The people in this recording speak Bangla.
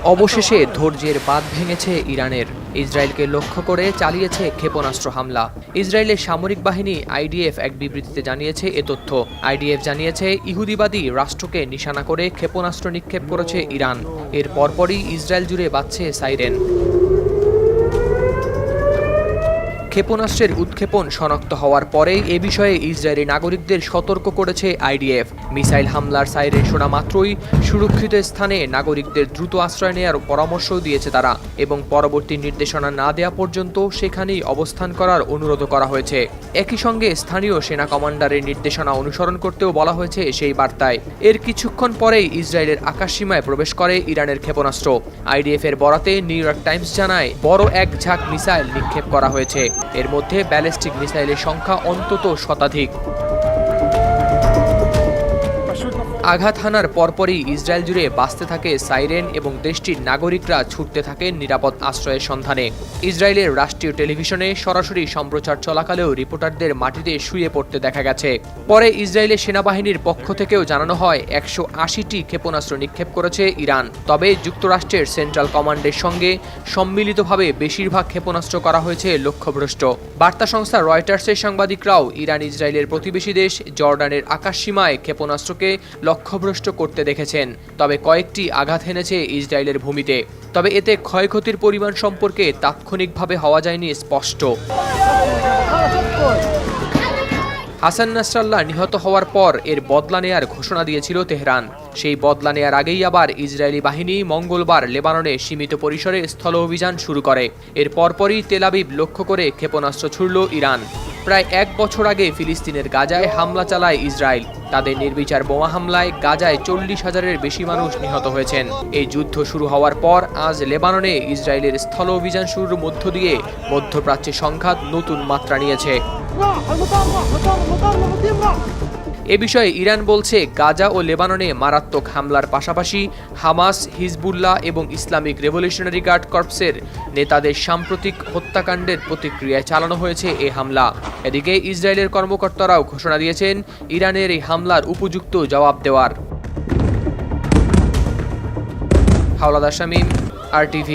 অবশেষে ধৈর্যের বাঁধ ভেঙেছে ইরানের। ইসরায়েলকে লক্ষ্য করে চালিয়েছে ক্ষেপণাস্ত্র হামলা। ইসরায়েলের সামরিক বাহিনী আইডিএফ এক বিবৃতিতে জানিয়েছে এ তথ্য। আইডিএফ জানিয়েছে ইহুদিবাদী রাষ্ট্রকে নিশানা করে ক্ষেপণাস্ত্র নিক্ষেপ করেছে ইরান। এর পরপরই ইসরায়েল জুড়ে বাজছে সাইরেন। ক্ষেপণাস্ত্রের উৎক্ষেপণ শনাক্ত হওয়ার পরেই এ বিষয়ে ইসরায়েলি নাগরিকদের সতর্ক করেছে আইডিএফ। মিসাইল হামলার সাইরেন শোনা মাত্রই সুরক্ষিত স্থানে নাগরিকদের দ্রুত আশ্রয় নেওয়ার পরামর্শও দিয়েছে তারা, এবং পরবর্তী নির্দেশনা না দেওয়া পর্যন্ত সেখানেই অবস্থান করার অনুরোধ করা হয়েছে। একই সঙ্গে স্থানীয় সেনা কমান্ডারের নির্দেশনা অনুসরণ করতেও বলা হয়েছে সেই বার্তায়। এর কিছুক্ষণ পরেই ইসরায়েলের আকাশসীমায় প্রবেশ করে ইরানের ক্ষেপণাস্ত্র। আইডিএফ এর বরাতে নিউ ইয়র্ক টাইমস জানায় বড় এক ঝাঁক মিসাইল নিক্ষেপ করা হয়েছে। এর মধ্যে ব্যালিস্টিক মিসাইলের সংখ্যা অন্তত শতাধিক। আঘাত হানার পরপরই ইসরায়েল জুড়ে বাজতে থাকে সাইরেন এবং দেশটির নাগরিকরা ছুটতে থাকেন নিরাপদ আশ্রয়ের সন্ধানে। ইসরায়েলের রাষ্ট্রীয় টেলিভিশনে সরাসরি সম্প্রচার চলাকালেও রিপোর্টারদের মাটিতে শুয়ে পড়তে দেখা গেছে। পরে ইসরায়েলের সেনাবাহিনীর পক্ষ থেকেও জানানো হয় 180টি ক্ষেপণাস্ত্র নিক্ষেপ করেছে ইরান। তবে যুক্তরাষ্ট্রের সেন্ট্রাল কমান্ডের সঙ্গে সম্মিলিতভাবে বেশিরভাগ ক্ষেপণাস্ত্র করা হয়েছে লক্ষ্যভ্রষ্ট। বার্তা সংস্থা রয়টার্সের সাংবাদিকরাও ইরান ইসরায়েলের প্রতিবেশী দেশ জর্ডানের আকাশসীমায় ক্ষেপণাস্ত্রকে লক্ষ্যভ্রষ্ট করতে দেখেছেন। তবে কয়েকটি আঘাত হেনেছে ইসরায়েলের ভূমিতে। তবে এতে ক্ষয়ক্ষতির পরিমাণ সম্পর্কে তাৎক্ষণিকভাবে হওয়া যায়নি স্পষ্ট। হাসান নাসরাল্লাহ নিহত হওয়ার পর এর বদলা নেয়ার ঘোষণা দিয়েছিল তেহরান। সেই বদলা নেয়ার আগেই আবার ইসরায়েলি বাহিনী মঙ্গলবার লেবাননে সীমিত পরিসরে স্থল অভিযান শুরু করে। এর পরপরই তেল আবিব লক্ষ্য করে ক্ষেপণাস্ত্র ছুড়ল ইরান। প্রায় এক বছর আগে ফিলিস্তিনের গাজায় হামলা চালায় ইসরায়েল। তাদের নির্বিচার বোমা হামলায় গাজায় 40,000-এর বেশি মানুষ নিহত হয়েছেন। এই যুদ্ধ শুরু হওয়ার পর আজ লেবাননে ইসরায়েলের স্থল অভিযান শুরুর মধ্য দিয়ে মধ্যপ্রাচ্যে সংঘাত নতুন মাত্রা নিয়েছে। এ বিষয়ে ইরান বলছে গাজা ও লেবাননে মারাত্মক হামলার পাশাপাশি হামাস, হিজবুল্লাহ এবং ইসলামিক রেভলিউশনারি গার্ড কর্পসের নেতাদের সাম্প্রতিক হত্যাকাণ্ডের প্রতিক্রিয়ায় চালানো হয়েছে এ হামলা। এদিকে ইসরায়েলের কর্মকর্তারাও ঘোষণা দিয়েছেন ইরানের এই হামলার উপযুক্ত জবাব দেওয়ার। হাওলাদার শামীম, RTV।